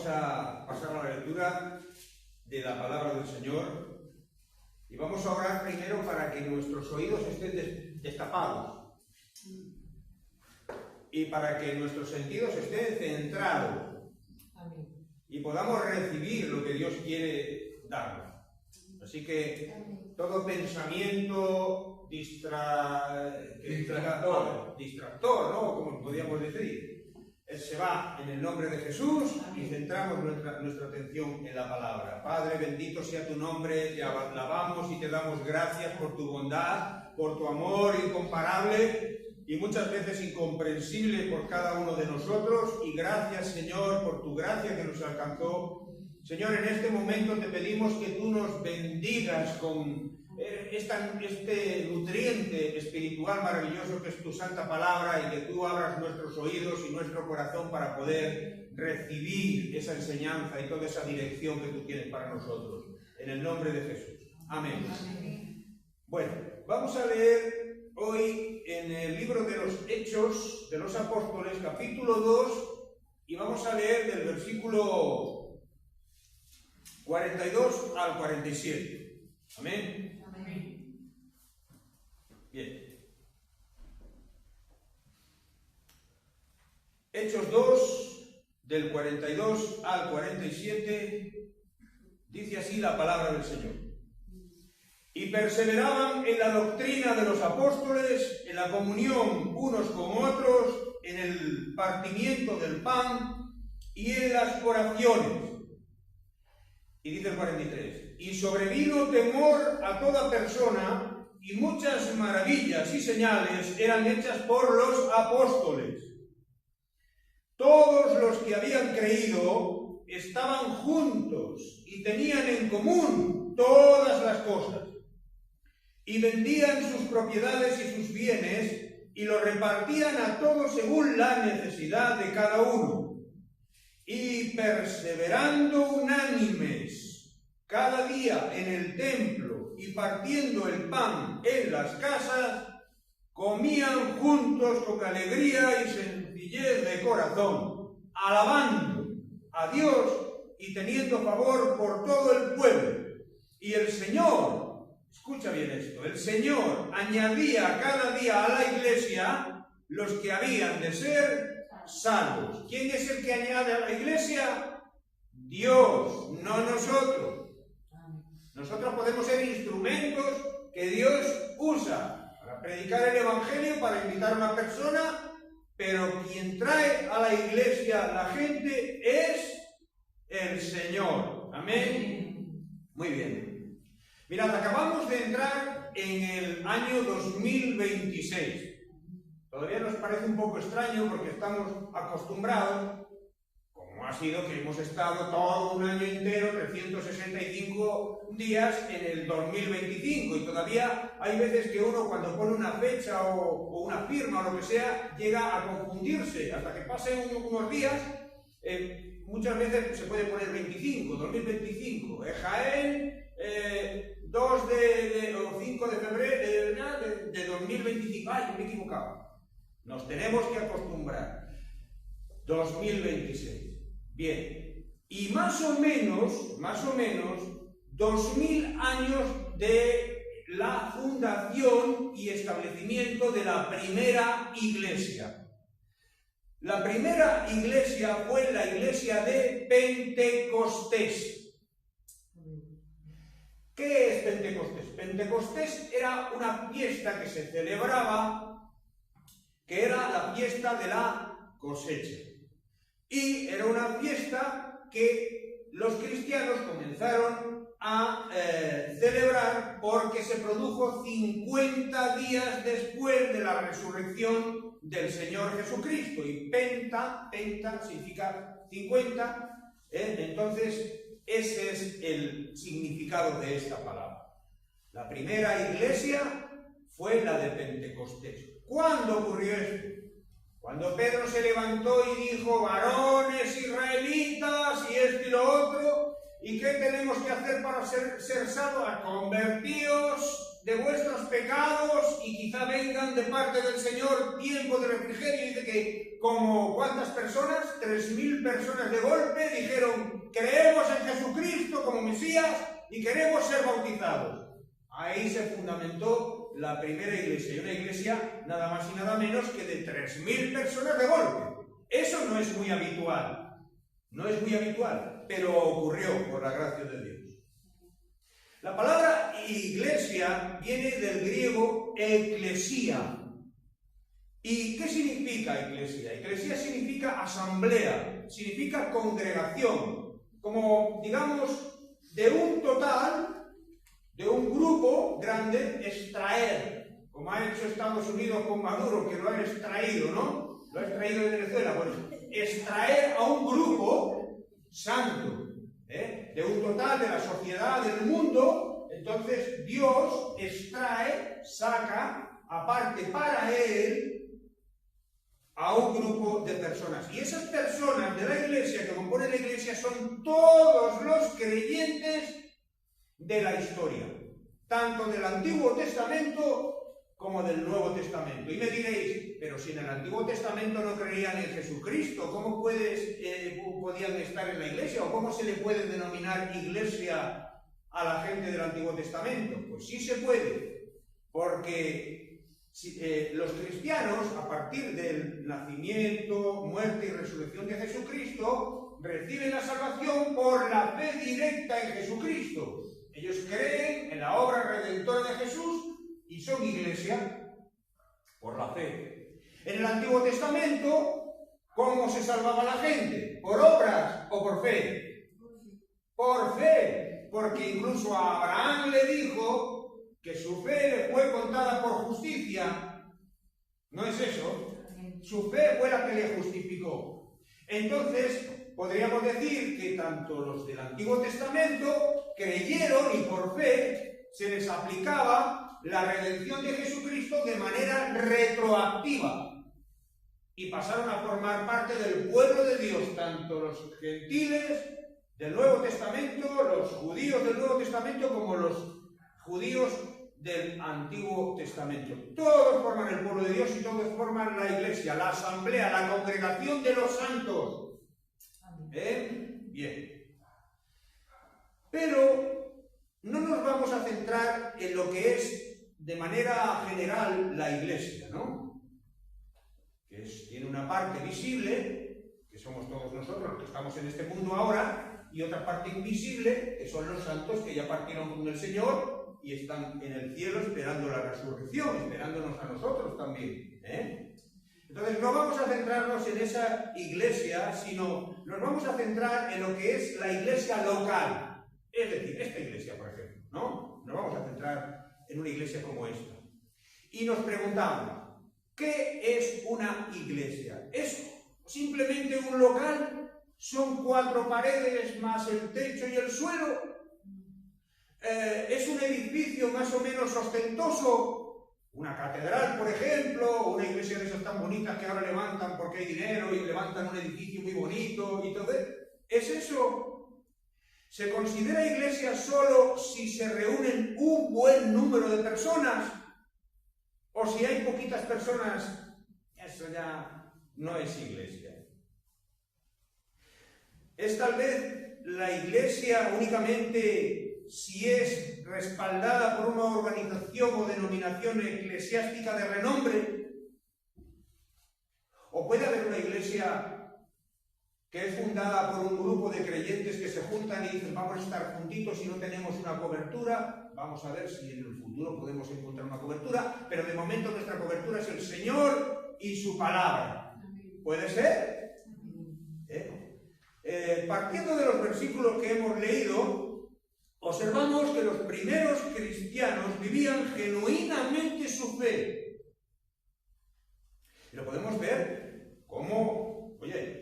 Vamos a pasar a la lectura de la palabra del Señor y vamos a orar primero para que nuestros oídos estén destapados y para que nuestros sentidos estén centrados y podamos recibir lo que Dios quiere darnos. Así que todo pensamiento distractor, ¿no? Como podríamos decir, se va en el nombre de Jesús y centramos nuestra atención en la palabra. Padre, bendito sea tu nombre, te alabamos y te damos gracias por tu bondad, por tu amor incomparable y muchas veces incomprensible por cada uno de nosotros. Y gracias, Señor, por tu gracia que nos alcanzó. Señor, en este momento te pedimos que tú nos bendigas con este nutriente espiritual maravilloso que es tu santa palabra y que tú abras nuestros oídos y nuestro corazón para poder recibir esa enseñanza y toda esa dirección que tú tienes para nosotros. En el nombre de Jesús. Amén. Amén. Bueno, vamos a leer hoy en el libro de los Hechos de los Apóstoles, capítulo 2, y vamos a leer del versículo 42 al 47. Amén. Bien. Hechos 2, del 42 al 47, dice así la palabra del Señor. Y perseveraban en la doctrina de los apóstoles, en la comunión unos con otros, en el partimiento del pan y en las oraciones. Y dice el 43, y sobrevino temor a toda persona, y muchas maravillas y señales eran hechas por los apóstoles. Todos los que habían creído estaban juntos y tenían en común todas las cosas, y vendían sus propiedades y sus bienes, y los repartían a todos según la necesidad de cada uno. Y perseverando unánimes cada día en el templo y partiendo el pan en las casas, comían juntos con alegría y sencillez de corazón, alabando a Dios y teniendo favor por todo el pueblo. Y el Señor, escucha bien esto, el Señor añadía cada día a la iglesia los que habían de ser salvos. ¿Quién es el que añade a la iglesia? Dios, no nosotros. Nosotros podemos ser instrumentos que Dios usa para predicar el Evangelio, para invitar a una persona, pero quien trae a la iglesia la gente es el Señor. Amén. Muy bien. Mirad, acabamos de entrar en el año 2026. Todavía nos parece un poco extraño porque estamos acostumbrados, como ha sido que hemos estado todo un año entero, 365 días en el 2025, y todavía hay veces que uno cuando pone una fecha o una firma o lo que sea, llega a confundirse, hasta que pasen unos días, muchas veces se puede poner 2025, Jaén, 2 o 5 de febrero de 2025, ¡ay, me he equivocado! Nos tenemos que acostumbrar. 2026. Bien. Y más o menos, 2000 años de la fundación y establecimiento de la primera iglesia. La primera iglesia fue la iglesia de Pentecostés. ¿Qué es Pentecostés? Pentecostés era una fiesta que se celebraba, que era la fiesta de la cosecha. Y era una fiesta que los cristianos comenzaron a celebrar porque se produjo 50 días después de la resurrección del Señor Jesucristo. Y penta significa 50, entonces ese es el significado de esta palabra. La primera iglesia fue la de Pentecostés. ¿Cuándo ocurrió esto? Cuando Pedro se levantó y dijo, varones israelitas y esto y lo otro, ¿y qué tenemos que hacer para ser salvos? Convertíos de vuestros pecados y quizá vengan de parte del Señor tiempo de refrigerio. Dice que como ¿cuántas personas? 3.000 personas de golpe dijeron: creemos en Jesucristo como Mesías y queremos ser bautizados. Ahí se fundamentó la primera iglesia, y una iglesia nada más y nada menos que de 3.000 personas de golpe. Eso no es muy habitual, no es muy habitual, pero ocurrió por la gracia de Dios. La palabra iglesia viene del griego eclesía. ¿Y qué significa iglesia? Iglesia significa asamblea, significa congregación, como digamos de un total, de un grupo grande, extraer, como ha hecho Estados Unidos con Maduro, que lo han extraído, ¿no? Lo ha extraído de Venezuela. Bueno, extraer a un grupo santo, de un total de la sociedad, del mundo. Entonces Dios extrae, saca, aparte para Él, a un grupo de personas. Y esas personas de la iglesia, que componen la iglesia, son todos los creyentes de la historia, tanto del Antiguo Testamento como del Nuevo Testamento. Y me diréis: pero si en el Antiguo Testamento no creían en Jesucristo, ¿cómo podían estar en la iglesia? ¿O cómo se le puede denominar iglesia a la gente del Antiguo Testamento? Pues sí se puede, porque los cristianos, a partir del nacimiento, muerte y resurrección de Jesucristo, reciben la salvación por la fe directa en Jesucristo. Ellos creen en la obra redentora de Jesús y son iglesia por la fe. En el Antiguo Testamento, ¿cómo se salvaba la gente? ¿Por obras o por fe? Por fe, porque incluso a Abraham le dijo que su fe le fue contada por justicia. ¿No es eso? Su fe fue la que le justificó. Entonces, podríamos decir que tanto los del Antiguo Testamento creyeron y por fe se les aplicaba la redención de Jesucristo de manera retroactiva y pasaron a formar parte del pueblo de Dios, tanto los gentiles del Nuevo Testamento, los judíos del Nuevo Testamento, como los judíos del Antiguo Testamento. Todos forman el pueblo de Dios y todos forman la iglesia, la asamblea, la congregación de los santos. Bien. Pero no nos vamos a centrar en lo que es de manera general la iglesia, ¿no? Tiene una parte visible, que somos todos nosotros los que estamos en este mundo ahora, y otra parte invisible, que son los santos que ya partieron con el Señor y están en el cielo esperando la resurrección, esperándonos a nosotros también. Entonces no vamos a centrarnos en esa iglesia, sino nos vamos a centrar en lo que es la iglesia local. Es decir, esta iglesia, por ejemplo, ¿no? Nos vamos a centrar en una iglesia como esta. Y nos preguntamos, ¿qué es una iglesia? ¿Es simplemente un local? ¿Son 4 paredes más el techo y el suelo? ¿Es un edificio más o menos ostentoso? Una catedral, por ejemplo, o una iglesia de esas tan bonitas que ahora levantan porque hay dinero y levantan un edificio muy bonito y todo. ¿Es eso? ¿Se considera iglesia solo si se reúnen un buen número de personas? ¿O si hay poquitas personas, eso ya no es iglesia? ¿Es tal vez la iglesia únicamente si es respaldada por una organización o denominación eclesiástica de renombre? ¿O puede haber una iglesia que es fundada por un grupo de creyentes que se juntan y dicen: vamos a estar juntitos y no tenemos una cobertura? Vamos a ver si en el futuro podemos encontrar una cobertura, pero de momento nuestra cobertura es el Señor y su palabra. ¿Puede ser? Partiendo de los versículos que hemos leído, observamos que los primeros cristianos vivían genuinamente su fe. Y lo podemos ver como,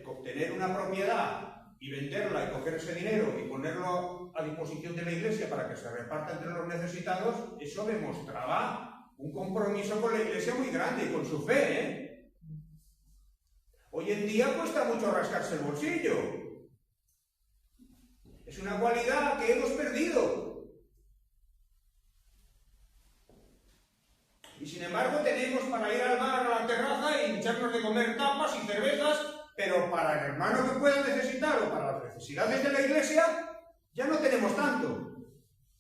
obtener una propiedad y venderla y coger ese dinero y ponerlo a disposición de la iglesia para que se reparta entre los necesitados, eso demostraba un compromiso con la iglesia muy grande y con su fe. Hoy en día cuesta mucho rascarse el bolsillo. Es una cualidad que hemos perdido. Y sin embargo tenemos para ir al bar, a la terraza y echarnos de comer tapas y cervezas, pero para el hermano que pueda necesitar o para las necesidades de la iglesia, ya no tenemos tanto.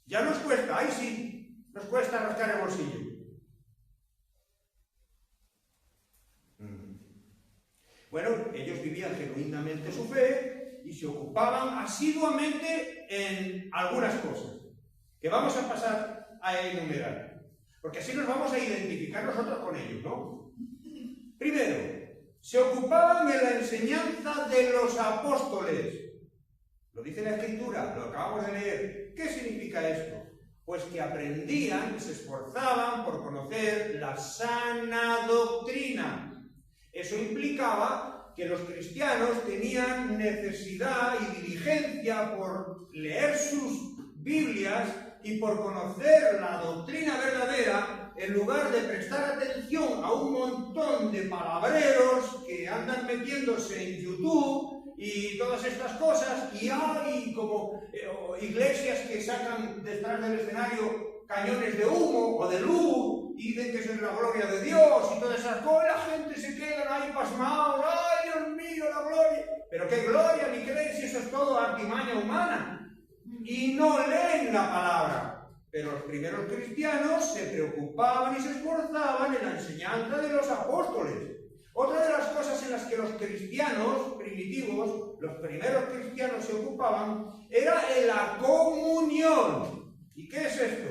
Ya nos cuesta, ahí sí, nos cuesta rascar el bolsillo. Bueno, ellos vivían genuinamente su fe y se ocupaban asiduamente en algunas cosas, que vamos a pasar a enumerar, porque así nos vamos a identificar nosotros con ellos, ¿no? Primero, se ocupaban en la enseñanza de los apóstoles. Lo dice la Escritura, lo acabamos de leer. ¿Qué significa esto? Pues que aprendían, se esforzaban por conocer la sana doctrina. Eso implicaba que los cristianos tenían necesidad y diligencia por leer sus Biblias y por conocer la doctrina verdadera, en lugar de prestar atención a un montón de palabreros que andan metiéndose en YouTube y todas estas cosas, y hay como iglesias que sacan detrás del escenario cañones de humo o de luz y dicen que eso es la gloria de Dios y todas esas cosas. La gente se queda ahí pasmados, ¡ay, Dios mío, la gloria! Pero qué gloria, ni crees si eso es todo artimaña humana. Y no leen la palabra. Pero los primeros cristianos se preocupaban y se esforzaban en la enseñanza de los apóstoles. Otra de las cosas en las que los cristianos primitivos, los primeros cristianos se ocupaban, era en la comunión. ¿Y qué es esto?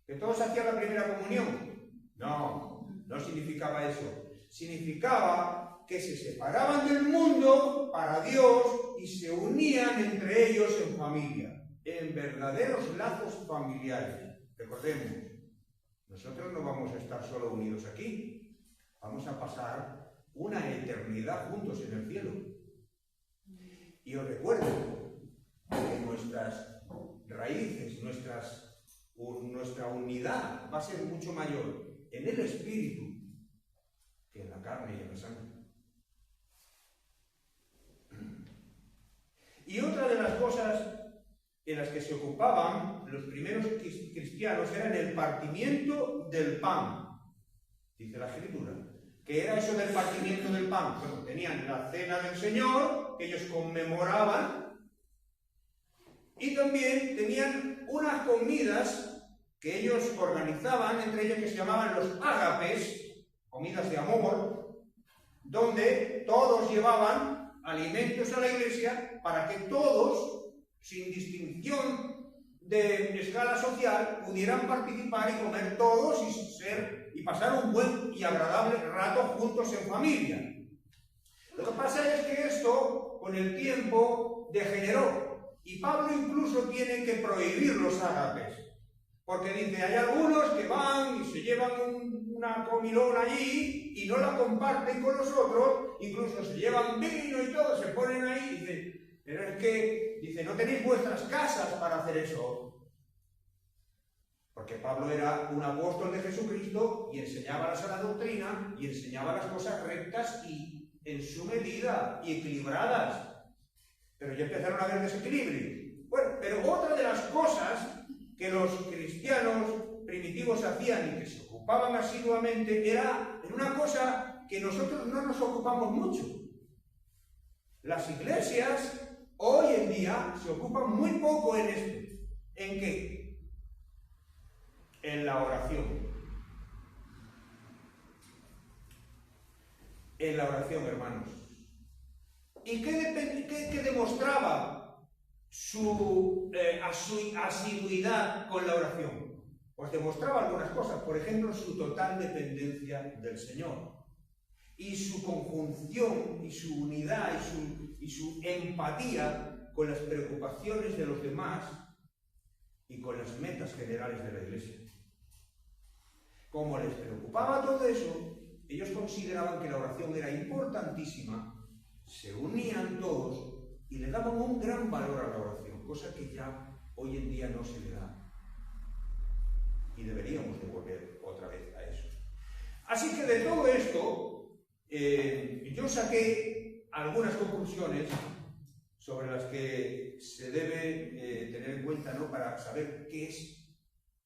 ¿Que todos hacían la primera comunión? No, no significaba eso. Significaba que se separaban del mundo para Dios y se unían entre ellos en familia, en verdaderos lazos familiares. Recordemos, nosotros no vamos a estar solo unidos aquí, vamos a pasar una eternidad juntos en el cielo. Y os recuerdo que nuestras raíces, nuestra unidad va a ser mucho mayor en el espíritu que en la carne y en la sangre. Y otra de las cosas en las que se ocupaban los primeros cristianos era en el partimiento del pan. Dice la Escritura. ¿Qué era eso del partimiento del pan? Bueno, tenían la cena del Señor, que ellos conmemoraban, y también tenían unas comidas que ellos organizaban, entre ellos que se llamaban los ágapes, comidas de amor, donde todos llevaban alimentos a la iglesia para que todos, sin distinción de escala social, pudieran participar y comer todos y pasar un buen y agradable rato juntos en familia. Lo que pasa es que esto, con el tiempo, degeneró. Y Pablo incluso tiene que prohibir los ágapes. Porque dice, hay algunos que van y se llevan una comilón allí y no la comparten con los otros, incluso se llevan vino y todo, se ponen ahí y dicen, pero es que, dice, no tenéis vuestras casas para hacer eso. Porque Pablo era un apóstol de Jesucristo y enseñaba la sana doctrina y enseñaba las cosas rectas y en su medida y equilibradas. Pero ya empezaron a haber desequilibrios. Bueno, pero otra de las cosas que los cristianos primitivos hacían y que se ocupaban asiduamente era en una cosa que nosotros no nos ocupamos mucho. Las iglesias hoy en día se ocupan muy poco en esto. ¿En qué? En la oración. En la oración, hermanos. ¿Y qué demostraba su asiduidad con la oración? Pues demostraba algunas cosas. Por ejemplo, su total dependencia del Señor. Y su conjunción, y su unidad, y su empatía con las preocupaciones de los demás y con las metas generales de la Iglesia. Como les preocupaba todo eso, ellos consideraban que la oración era importantísima, se unían todos y le daban un gran valor a la oración, cosa que ya hoy en día no se le da. Y deberíamos de volver otra vez a eso. Así que de todo esto, yo saqué algunas conclusiones sobre las que se debe tener en cuenta, ¿no?, para saber qué es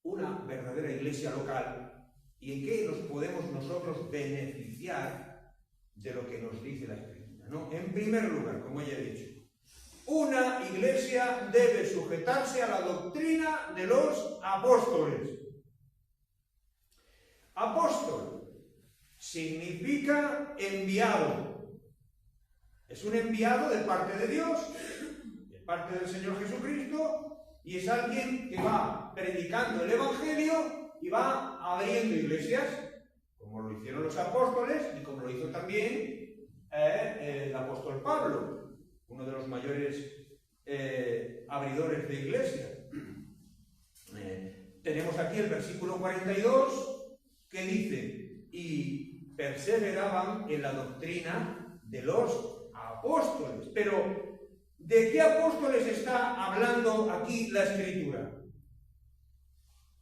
una verdadera iglesia local ¿Y en qué nos podemos nosotros beneficiar de lo que nos dice la Escritura? ¿No? En primer lugar, como ya he dicho, una iglesia debe sujetarse a la doctrina de los apóstoles. Apóstol significa enviado. Es un enviado de parte de Dios, de parte del Señor Jesucristo, y es alguien que va predicando el Evangelio y va abriendo iglesias, como lo hicieron los apóstoles y como lo hizo también el apóstol Pablo, uno de los mayores abridores de iglesia. Tenemos aquí el versículo 42 que dice: y perseveraban en la doctrina de los apóstoles. Pero, ¿de qué apóstoles está hablando aquí la Escritura?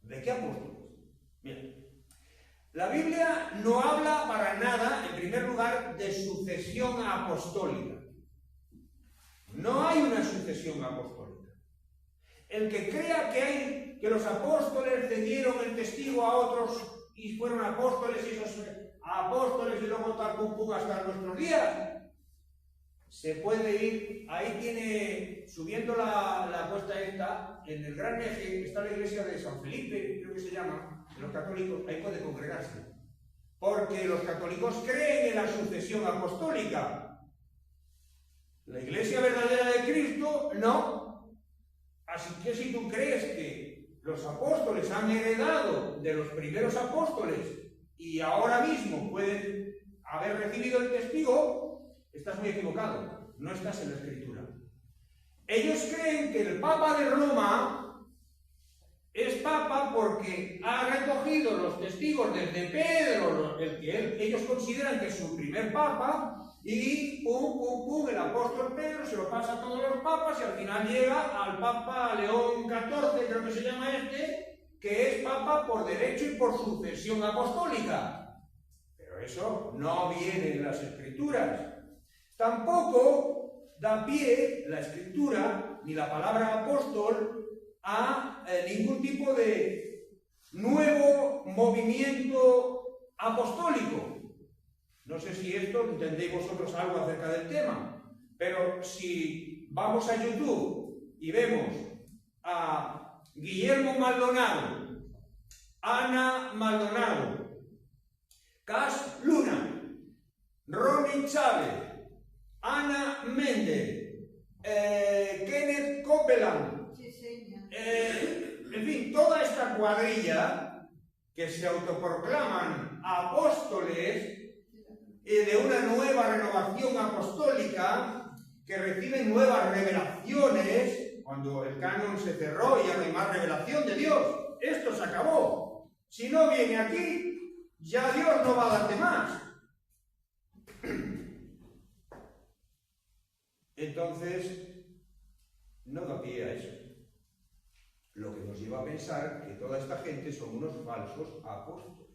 ¿De qué apóstoles? Mira, la Biblia no habla para nada, en primer lugar, de sucesión apostólica. No hay una sucesión apostólica. El que crea que los apóstoles cedieron el testigo a otros y fueron apóstoles, y esos apóstoles y luego tal pum hasta nuestros días, se puede ir. Ahí tiene, subiendo la cuesta esta, en el Gran Eje, está la iglesia de San Felipe, creo que se llama, de los católicos. Ahí puede congregarse, porque los católicos creen en la sucesión apostólica. La iglesia verdadera de Cristo, no. Así que si tú crees que los apóstoles han heredado de los primeros apóstoles y ahora mismo pueden haber recibido el testigo, estás muy equivocado. No estás en la Escritura. Ellos creen que el Papa de Roma es Papa porque ha recogido los testigos desde Pedro, el que ellos consideran que es su primer Papa, y el apóstol Pedro se lo pasa a todos los papas y al final llega al Papa León XIV, creo que se llama que es Papa por derecho y por sucesión apostólica. Pero eso no viene en las Escrituras. Tampoco da pie la Escritura ni la palabra apóstol a ningún tipo de nuevo movimiento apostólico. No sé si esto entendéis vosotros algo acerca del tema, pero si vamos a YouTube y vemos a Guillermo Maldonado, Ana Maldonado, Cas Luna, Ronnie Chávez, Ana Méndez, Kenneth Copeland, en fin, toda esta cuadrilla que se autoproclaman apóstoles de una nueva renovación apostólica, que reciben nuevas revelaciones, cuando el canon se cerró y ya no hay más revelación de Dios. Esto se acabó. Si no viene aquí, ya Dios no va a darte más. Entonces, no da pie a eso. Lo que nos lleva a pensar que toda esta gente son unos falsos apóstoles.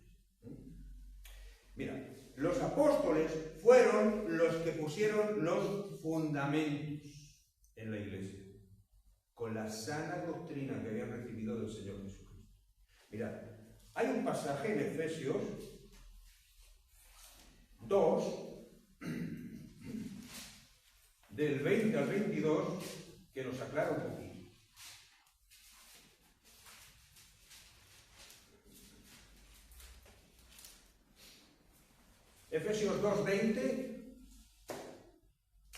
Mira, los apóstoles fueron los que pusieron los fundamentos en la iglesia, con la sana doctrina que habían recibido del Señor Jesucristo. Mira, hay un pasaje en Efesios 2, del 20 al 22, que nos aclara un poquito. Efesios 2:20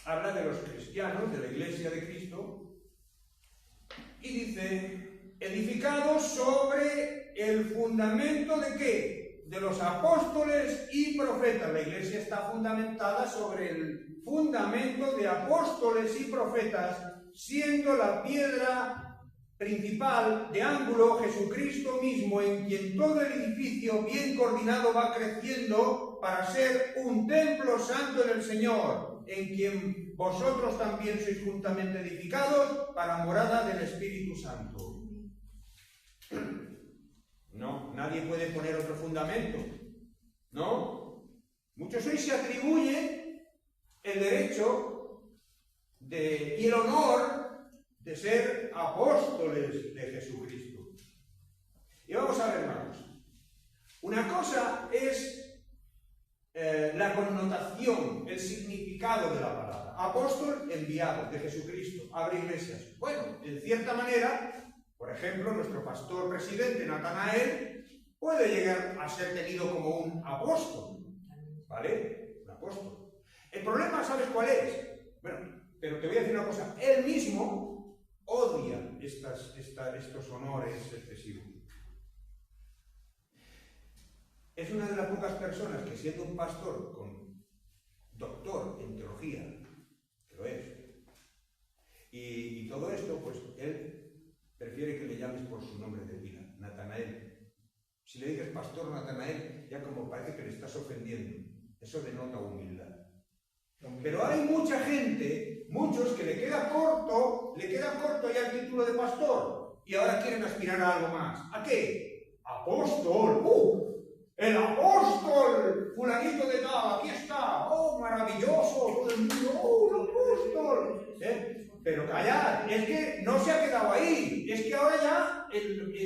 habla de los cristianos, de la iglesia de Cristo, y dice: edificados sobre el fundamento ¿de qué? De los apóstoles y profetas. La iglesia está fundamentada sobre el fundamento de apóstoles y profetas, siendo la piedra principal de ángulo Jesucristo mismo, en quien todo el edificio bien coordinado va creciendo para ser un templo santo en el Señor, en quien vosotros también sois juntamente edificados para morada del Espíritu Santo. No, nadie puede poner otro fundamento, ¿no? Muchos hoy se atribuyen el derecho y el honor de ser apóstoles de Jesucristo. Y vamos a ver, hermanos. Una cosa es la connotación, el significado de la palabra. Apóstol enviado de Jesucristo, abre iglesias. Bueno, en cierta manera, por ejemplo, nuestro pastor presidente Natanael puede llegar a ser tenido como un apóstol, ¿vale? Un apóstol. El problema, ¿sabes cuál es? Bueno, pero te voy a decir una cosa, él mismo odia estos honores excesivos. Es una de las pocas personas que, siendo un pastor con doctor en teología, que lo es, y todo esto, pues él prefiere que le llames por su nombre de vida, Natanael. Si le dices pastor Natanael, ya como parece que le estás ofendiendo. Eso denota humildad. Pero hay mucha gente, muchos que le queda corto ya el título de pastor, y ahora quieren aspirar a algo más. ¿A qué? Apóstol. El apóstol, fulanito de tal, aquí está, oh, maravilloso, todo el mundo, oh, el apóstol. Pero callad, es que no se ha quedado ahí, es que ahora ya,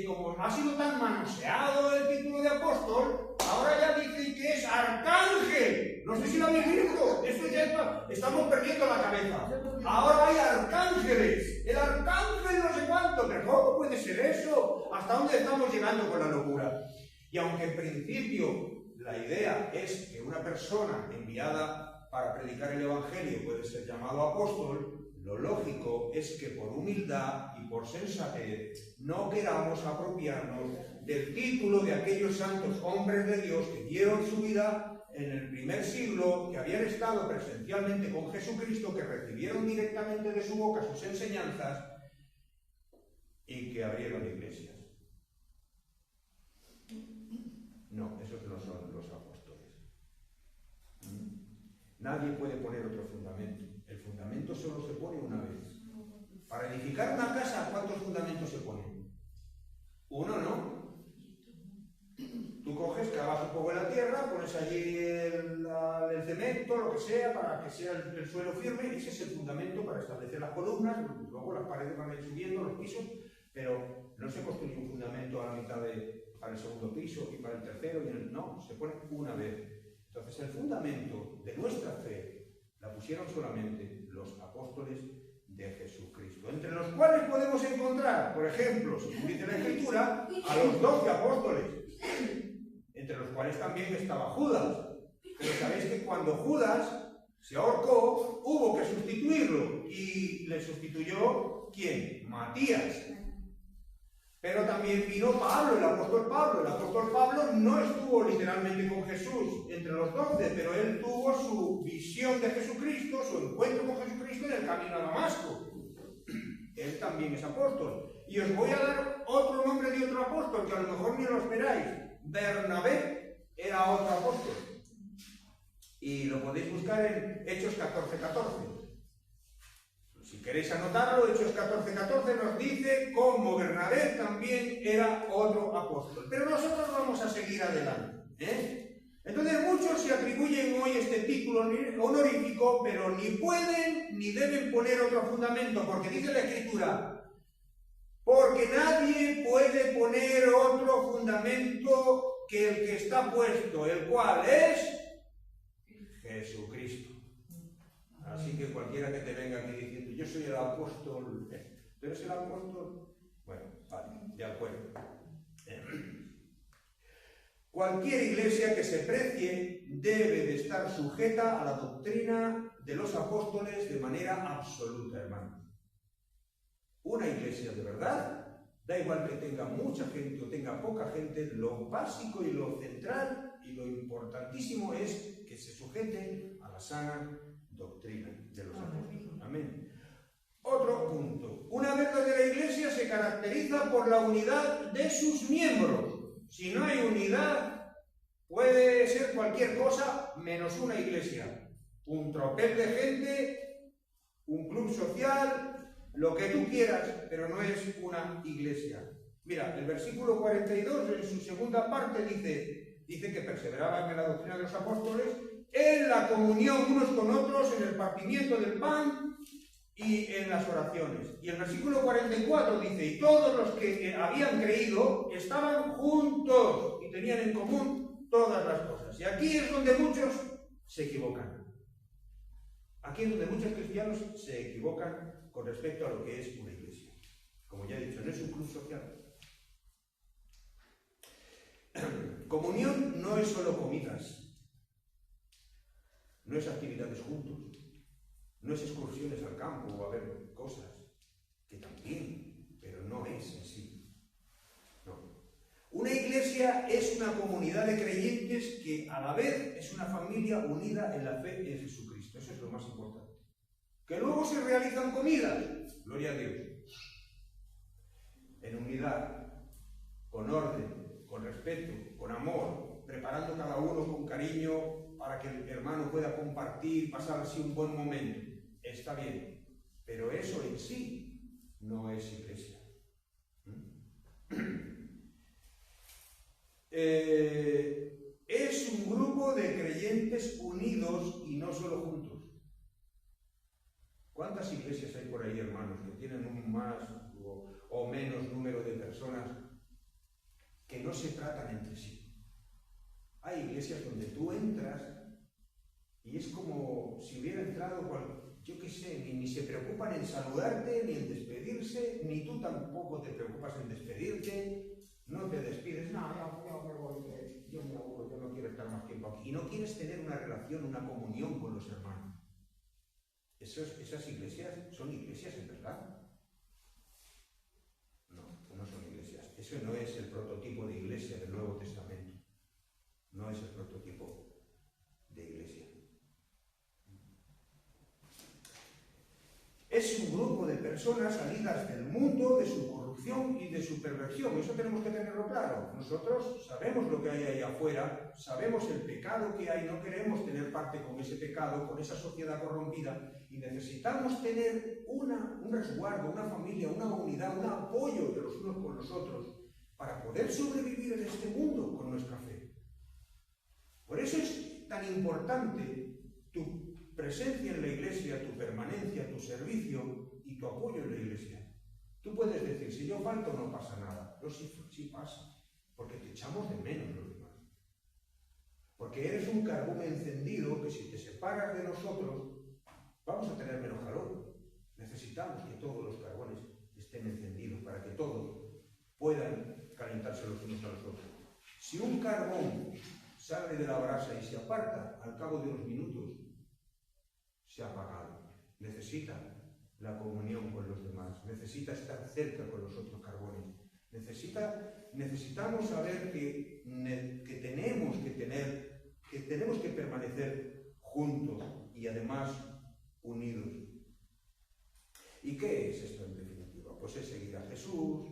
como ha sido tan manoseado el título de apóstol, ahora ya dicen que es arcángel. No sé si lo habéis visto, esto ya estamos perdiendo la cabeza. Ahora hay arcángeles, el arcángel no sé cuánto, pero ¿cómo puede ser eso? ¿Hasta dónde estamos llegando con la locura? Y aunque en principio la idea es que una persona enviada para predicar el Evangelio puede ser llamado apóstol, lo lógico es que por humildad y por sensatez no queramos apropiarnos del título de aquellos santos hombres de Dios que dieron su vida en el primer siglo, que habían estado presencialmente con Jesucristo, que recibieron directamente de su boca sus enseñanzas y que abrieron iglesias. No, esos no son los apóstoles. Nadie puede poner otro fundamento. El fundamento solo se pone una vez. Para edificar una casa, ¿cuántos fundamentos se ponen? Uno, ¿no? Tú coges, cavas un poco en la tierra, pones allí el cemento, lo que sea, para que sea el suelo firme. Ese es el fundamento para establecer las columnas. Luego las paredes van a ir subiendo, los pisos, pero no se construye un fundamento a la mitad para el segundo piso y para el tercero. No, se pone una vez. Entonces el fundamento de nuestra fe la pusieron solamente los apóstoles de Jesucristo, entre los cuales podemos encontrar, por ejemplo, según dice la Escritura, a los 12 apóstoles, entre los cuales también estaba Judas. Pero sabéis que cuando Judas se ahorcó, hubo que sustituirlo, y le sustituyó, ¿quién? Matías. Pero también vino Pablo, el apóstol Pablo. El apóstol Pablo no estuvo literalmente con Jesús entre los 12, pero él tuvo su visión de Jesucristo, su encuentro con Jesucristo en el camino a Damasco. Él también es apóstol. Y os voy a dar otro nombre de otro apóstol, que a lo mejor ni lo esperáis. Bernabé era otro apóstol. Y lo podéis buscar en Hechos 14:14. Si queréis anotarlo, Hechos 14:14 nos dice cómo Bernabé también era otro apóstol. Pero nosotros vamos a seguir adelante. Entonces muchos se atribuyen hoy este título honorífico, pero ni pueden ni deben poner otro fundamento, porque dice la Escritura, porque nadie puede poner otro fundamento que el que está puesto, el cual es Jesucristo. Así que cualquiera que te venga aquí diciendo, yo soy el apóstol, ¿tú eres el apóstol? Bueno, vale, de acuerdo. Cualquier iglesia que se precie debe de estar sujeta a la doctrina de los apóstoles de manera absoluta, hermano. Una iglesia de verdad, da igual que tenga mucha gente o tenga poca gente, lo básico y lo central y lo importantísimo es que se sujeten a la sana doctrina de los apóstoles. Amén. Otro punto. Una verdadera iglesia se caracteriza por la unidad de sus miembros. Si no hay unidad, puede ser cualquier cosa menos una iglesia. Un tropel de gente, un club social, lo que tú quieras, pero no es una iglesia. Mira, el versículo 42, en su segunda parte, dice que perseveraban en la doctrina de los apóstoles, en la comunión unos con otros, en el partimiento del pan y en las oraciones. Y el versículo 44 dice, y todos los que habían creído estaban juntos y tenían en común todas las cosas. Y aquí es donde muchos se equivocan. Aquí es donde muchos cristianos se equivocan con respecto a lo que es una iglesia. Como ya he dicho, no es un club social. Comunión no es solo comidas, no es actividades juntos, no es excursiones al campo o a ver cosas, que también, pero no es en sí. No. Una iglesia es una comunidad de creyentes que a la vez es una familia unida en la fe en Jesucristo. Eso es lo más importante. Que luego se realizan comidas, gloria a Dios, en unidad, con orden, con respeto, con amor, preparando cada uno con cariño para que el hermano pueda compartir, pasar así un buen momento. Está bien, pero eso en sí no es iglesia. Es un grupo de creyentes unidos y no solo juntos. ¿Cuántas iglesias hay por ahí, hermanos, que tienen un más o menos número de personas que no se tratan entre sí? Hay iglesias donde tú entras y es como si hubiera entrado, yo qué sé, ni se preocupan en saludarte, ni en despedirse, ni tú tampoco te preocupas en despedirte, no te despides, no, yo me voy, yo no quiero estar más tiempo aquí. Y no quieres tener una relación, una comunión con los hermanos. Esas iglesias son iglesias en verdad. No son iglesias. Eso no es el prototipo de iglesia del Nuevo Testamento. No es el prototipo de iglesia. Es un grupo de personas salidas del mundo, de su corrupción y de su perversión. Eso tenemos que tenerlo claro. Nosotros sabemos lo que hay ahí afuera, sabemos el pecado que hay, no queremos tener parte con ese pecado, con esa sociedad corrompida, y necesitamos tener un resguardo, una familia, una unidad, un apoyo de los unos con los otros para poder sobrevivir en este mundo con nuestra fe. Por eso es tan importante tu presencia en la iglesia, tu permanencia, tu servicio y tu apoyo en la iglesia. Tú puedes decir, si yo falto no pasa nada. Pero sí pasa, porque te echamos de menos los demás. Porque eres un carbón encendido que si te separas de nosotros, vamos a tener menos calor. Necesitamos que todos los carbones estén encendidos para que todos puedan calentarse los unos a los otros. Si un carbón sale de la brasa y se aparta, al cabo de unos minutos se ha apagado. Necesita la comunión con los demás, necesita estar cerca con los otros carbones. Necesitamos saber que tenemos que permanecer juntos y además unidos. ¿Y qué es esto en definitiva? Pues es seguir a Jesús,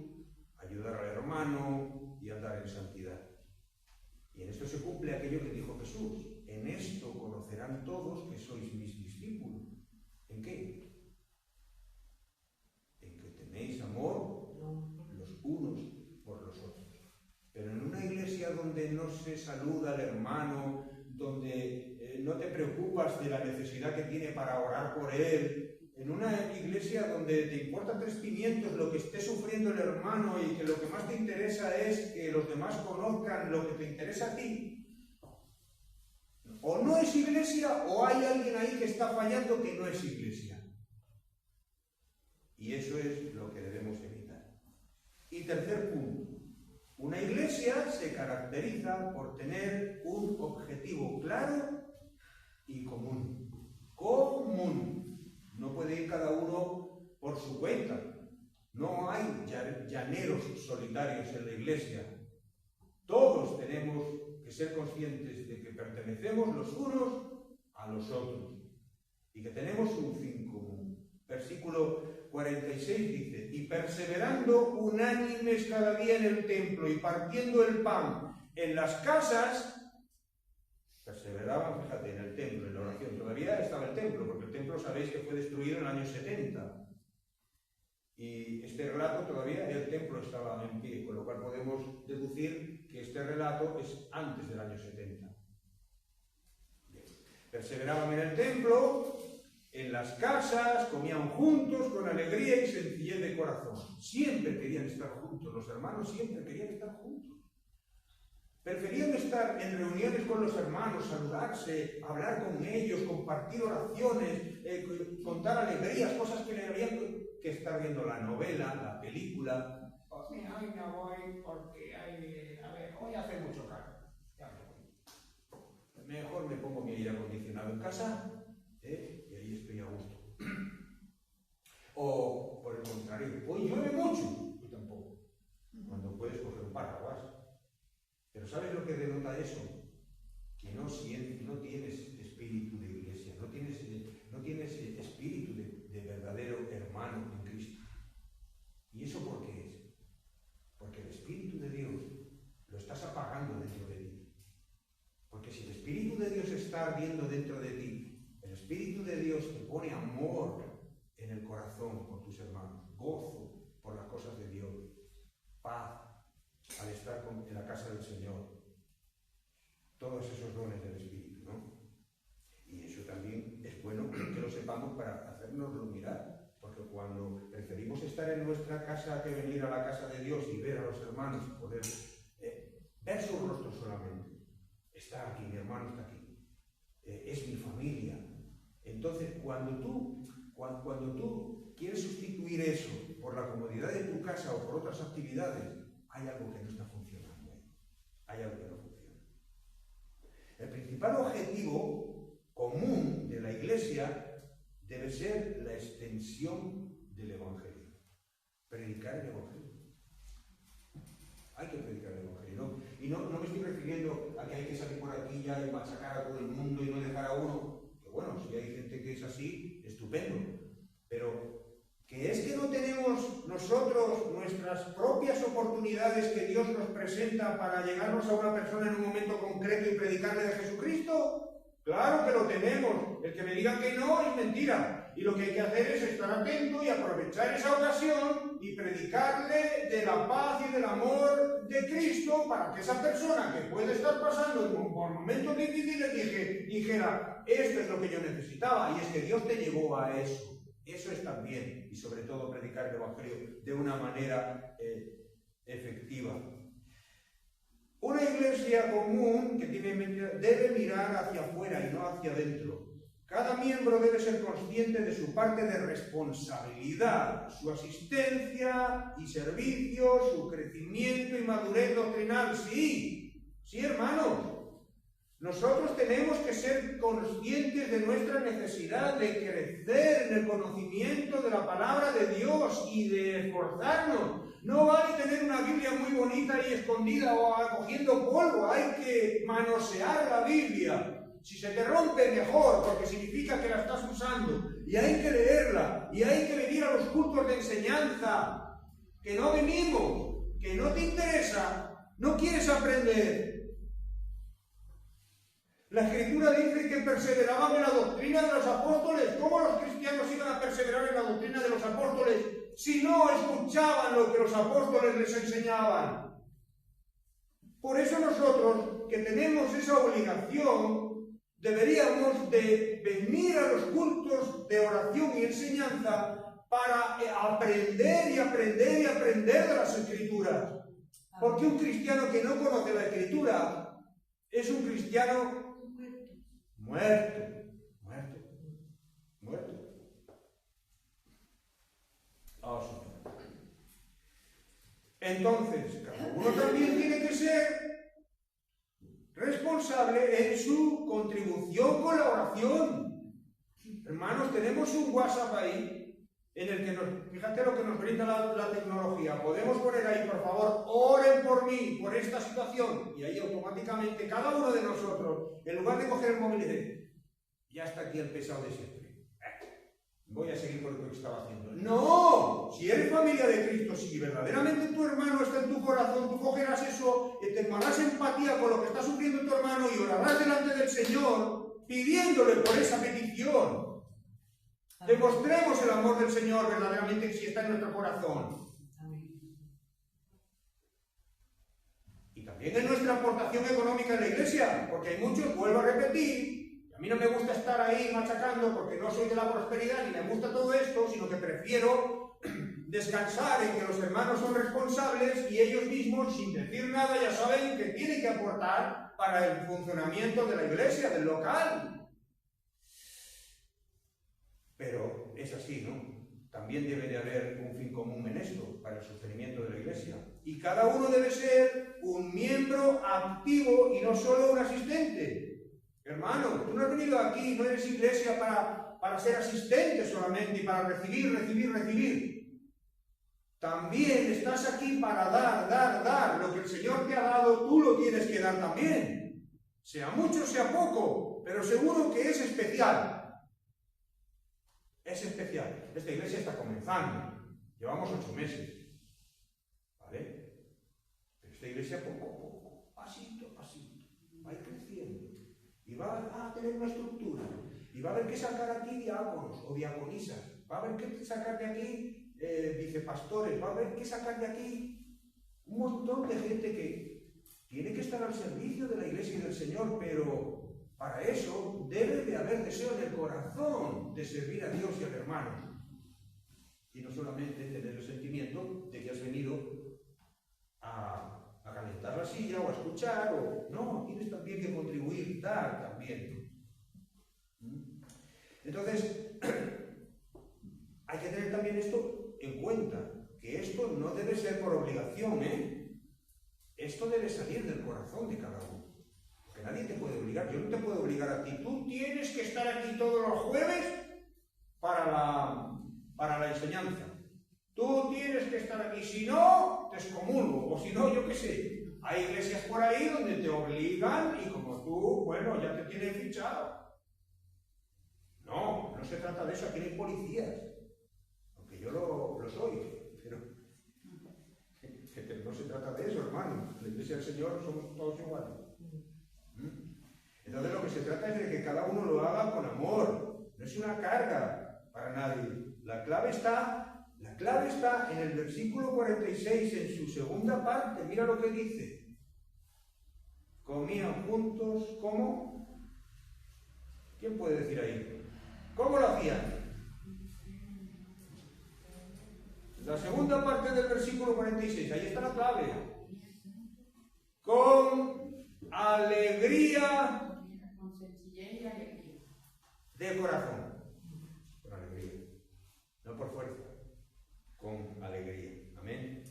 ayudar al hermano y andar en santidad. Y en esto se cumple aquello que dijo Jesús: en esto conocerán todos que sois mis discípulos. ¿En qué? En que tenéis amor los unos por los otros. Pero en una iglesia donde no se saluda al hermano, donde no te preocupas de la necesidad que tiene para orar por él, en una iglesia donde te importa 3 pimientos lo que esté sufriendo el hermano y que lo que más te interesa es que los demás conozcan lo que te interesa a ti, o no es iglesia o hay alguien ahí que está fallando que no es iglesia. Y eso es lo que debemos evitar. Y tercer punto, una iglesia se caracteriza por tener un objetivo claro y común. Común. No puede ir cada uno por su cuenta. No hay llaneros solitarios en la iglesia. Todos tenemos que ser conscientes de que pertenecemos los unos a los otros y que tenemos un fin común. Versículo 46 dice: y perseverando unánimes cada día en el templo y partiendo el pan en las casas. Perseveraban, fíjate, en el templo, en la oración. Todavía estaba el templo, porque el templo sabéis que fue destruido en el año 70. Y este relato todavía el templo estaba en pie, con lo cual podemos deducir que este relato es antes del año 70. Bien. Perseveraban en el templo, en las casas, comían juntos con alegría y sencillez de corazón. Siempre querían estar juntos, los hermanos siempre querían estar juntos. Preferían estar en reuniones con los hermanos, saludarse, hablar con ellos, compartir oraciones, contar alegrías, cosas que le habían que estar viendo la novela, la película. Pues mira, hoy no voy porque hoy hace mucho calor. Ya me voy. Mejor me pongo mi aire acondicionado en casa, y ahí estoy a gusto. O, por el contrario, hoy llueve mucho, yo tampoco. Cuando puedes coger un paraguas. Pero ¿sabes lo que denota eso? Que no tienes espíritu de iglesia, no tienes espíritu de verdadero hermano en Cristo. ¿Y eso por qué es? Porque el Espíritu de Dios lo estás apagando dentro de ti. Porque si el Espíritu de Dios está ardiendo dentro de ti, el Espíritu de Dios te pone amor en el corazón por tus hermanos, gozo por las cosas de Dios, paz al estar en la casa del Señor, todos esos dones del Espíritu, ¿no? Y eso también es bueno que lo sepamos para hacérnoslo mirar, porque cuando preferimos estar en nuestra casa que venir a la casa de Dios y ver a los hermanos, poder ver sus rostros solamente, está aquí, mi hermano está aquí, es mi familia. Entonces, cuando tú quieres sustituir eso por la comodidad de tu casa o por otras actividades, hay algo que no está funcionando. Hay algo que no funciona. El principal objetivo común de la Iglesia debe ser la extensión del Evangelio. Predicar el Evangelio. Hay que predicar el Evangelio, ¿no? Y no me estoy refiriendo a que hay que salir por aquí ya y machacar a todo el mundo y no dejar a uno. Que bueno, si hay gente que es así, estupendo. Pero que es que no tenemos nosotros nuestras propias oportunidades que Dios nos presenta para llegarnos a una persona en un momento concreto y predicarle de Jesucristo. Claro que lo tenemos. El que me diga que no es mentira. Y lo que hay que hacer es estar atento y aprovechar esa ocasión y predicarle de la paz y del amor de Cristo para que esa persona que puede estar pasando por momentos difíciles dijera, esto es lo que yo necesitaba. Y es que Dios te llevó a eso. Eso es también, y sobre todo predicar el Evangelio de una manera efectiva. Una iglesia común que debe mirar hacia afuera y no hacia adentro. Cada miembro debe ser consciente de su parte de responsabilidad, su asistencia y servicio, su crecimiento y madurez doctrinal. Sí, hermanos. Nosotros tenemos que ser conscientes de nuestra necesidad de crecer en el conocimiento de la palabra de Dios y de esforzarnos. No vale tener una Biblia muy bonita y escondida o cogiendo polvo, hay que manosear la Biblia. Si se te rompe, mejor, porque significa que la estás usando. Y hay que leerla, y hay que venir a los cultos de enseñanza. Que no venimos, que no te interesa, no quieres aprender. La Escritura dice que perseveraban en la doctrina de los apóstoles. ¿Cómo los cristianos iban a perseverar en la doctrina de los apóstoles si no escuchaban lo que los apóstoles les enseñaban? Por eso nosotros, que tenemos esa obligación, deberíamos de venir a los cultos de oración y enseñanza para aprender y aprender y aprender de las Escrituras. Porque un cristiano que no conoce la Escritura es un cristiano muerto. Oh, Señor. Entonces, cada uno también tiene que ser responsable en su contribución con la oración. Hermanos, tenemos un WhatsApp ahí en el que fíjate lo que nos brinda la tecnología. Podemos poner ahí, por favor, oren por mí, por esta situación. Y ahí automáticamente cada uno de nosotros, en lugar de coger el móvil y decir, ya está aquí el pesado de siempre. Voy a seguir con lo que estaba haciendo. ¡No! Si eres familia de Cristo, si verdaderamente tu hermano está en tu corazón, tú cogerás eso, te tomarás empatía con lo que está sufriendo tu hermano y orarás delante del Señor, pidiéndole por esa petición. Demostremos el amor del Señor verdaderamente si está en nuestro corazón. Y también en nuestra aportación económica en la iglesia, porque hay muchos, vuelvo a repetir, a mí no me gusta estar ahí machacando porque no soy de la prosperidad ni me gusta todo esto, sino que prefiero descansar en que los hermanos son responsables y ellos mismos, sin decir nada, ya saben que tienen que aportar para el funcionamiento de la iglesia, del local. Pero es así, ¿no? También debe de haber un fin común en esto, para el sostenimiento de la iglesia. Y cada uno debe ser un miembro activo y no solo un asistente. Hermano, tú no has venido aquí, no eres iglesia para ser asistente solamente y para recibir. También estás aquí para dar. Lo que el Señor te ha dado, tú lo tienes que dar también. Sea mucho, sea poco, pero seguro que es especial. Es especial. Esta iglesia está comenzando. Llevamos 8 meses. ¿Vale? Pero esta iglesia poco a poco, pasito a pasito, va a ir creciendo. Y va a tener una estructura. Y va a haber que sacar aquí diáconos o diaconisas. Va a haber que sacar de aquí vicepastores. Va a haber que sacar de aquí un montón de gente que tiene que estar al servicio de la iglesia y del Señor, pero para eso debe de haber deseo en el corazón de servir a Dios y al hermano. Y no solamente tener el sentimiento de que has venido a calentar la silla o a escuchar, no, tienes también que contribuir, dar también. Entonces, hay que tener también esto en cuenta, que esto no debe ser por obligación, Esto debe salir del corazón de cada uno. Porque nadie te puede obligar, yo no te puedo obligar a ti. Tú tienes que estar aquí todos los jueves para la enseñanza. Tú tienes que estar aquí, si no, te excomulgo, o si no, yo qué sé. Hay iglesias por ahí donde te obligan y como tú, bueno, ya te tienen fichado. No se trata de eso, aquí no hay policías. Aunque yo lo soy, pero no se trata de eso, hermano. La iglesia del Señor somos todos iguales. Entonces lo que se trata es de que cada uno lo haga con amor. No es una carga para nadie. La clave está en el versículo 46, en su segunda parte. Mira lo que dice. Comían juntos, ¿cómo? ¿Quién puede decir ahí? ¿Cómo lo hacían? La segunda parte del versículo 46, ahí está la clave. Con alegría de corazón. Con alegría. No por fuerza. Con alegría. Amén.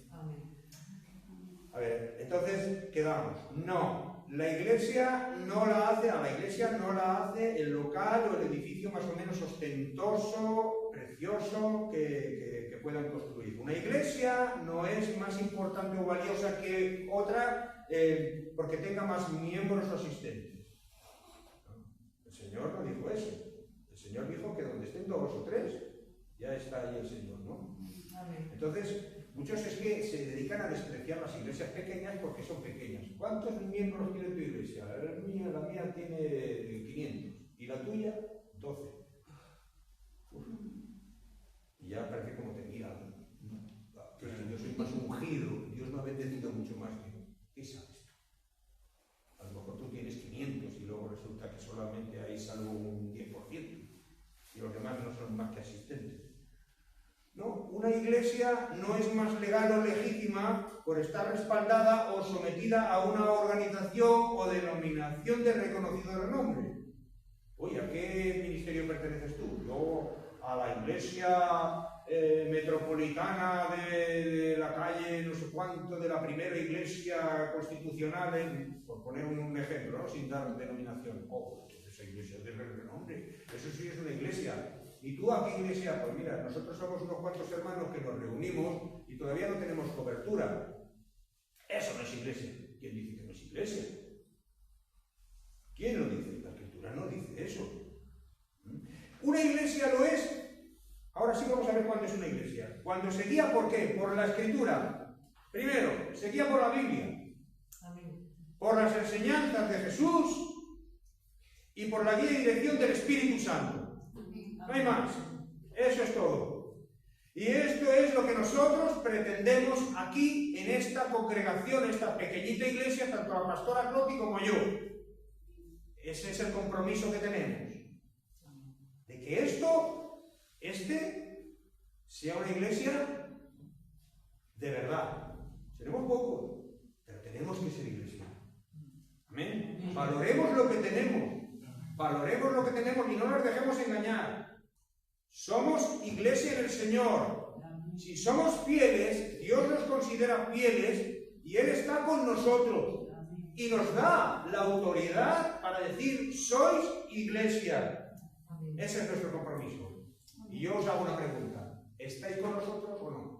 A ver, entonces quedamos. No, la iglesia no la hace el local o el edificio más o menos ostentoso, precioso que puedan construir. Una iglesia no es más importante o valiosa que otra porque tenga más miembros o asistentes. El Señor no dijo eso. El Señor dijo que donde estén 2 o 3, ya está ahí el Señor, ¿no? Entonces, muchos es que se dedican a despreciar las iglesias pequeñas porque son pequeñas. ¿Cuántos miembros tiene tu iglesia? La mía tiene 500. ¿Y la tuya? 12. Uf. Y ya parece como te miran. Yo soy más ungido. Dios me ha bendecido mucho más. ¿Qué sabes tú? A lo mejor tú tienes 500 y luego resulta que solamente hay salvo un 10%. Y los demás no son más que asistentes. No, una iglesia no es más legal o legítima por estar respaldada o sometida a una organización o denominación de reconocido renombre. Oye, ¿a qué ministerio perteneces tú? Yo a la iglesia metropolitana de la calle no sé cuánto, de la primera iglesia constitucional, por poner un ejemplo, ¿no? Sin dar denominación. Esa iglesia es de renombre, eso sí es una iglesia. ¿Y tú a qué iglesia? Pues mira, nosotros somos unos cuantos hermanos que nos reunimos y todavía no tenemos cobertura. Eso no es iglesia. ¿Quién dice que no es iglesia? ¿Quién lo dice? La Escritura no dice eso. Una iglesia lo es. Ahora sí vamos a ver cuándo es una iglesia. Cuando se guía por qué? Por la Escritura. Primero, se guía por la Biblia. Por las enseñanzas de Jesús y por la guía y dirección del Espíritu Santo. No hay más. Eso es todo. Y esto es lo que nosotros pretendemos aquí en esta congregación, esta pequeñita iglesia, tanto la pastora Cloti como yo. Ese es el compromiso que tenemos. De que sea una iglesia de verdad. Seremos pocos, pero tenemos que ser iglesia. Amén. Valoremos lo que tenemos. Valoremos lo que tenemos y no nos dejemos engañar. Somos iglesia en el Señor. Si somos fieles, Dios nos considera fieles y Él está con nosotros. Y nos da la autoridad para decir, sois iglesia. Ese es nuestro compromiso. Y yo os hago una pregunta. ¿Estáis con nosotros o no?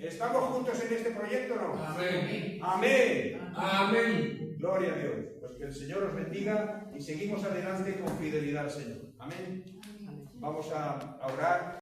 ¿Estamos juntos en este proyecto o no? Amén. Amén. Amén. Gloria a Dios. Pues que el Señor os bendiga y seguimos adelante con fidelidad al Señor. Amén. Vamos a orar.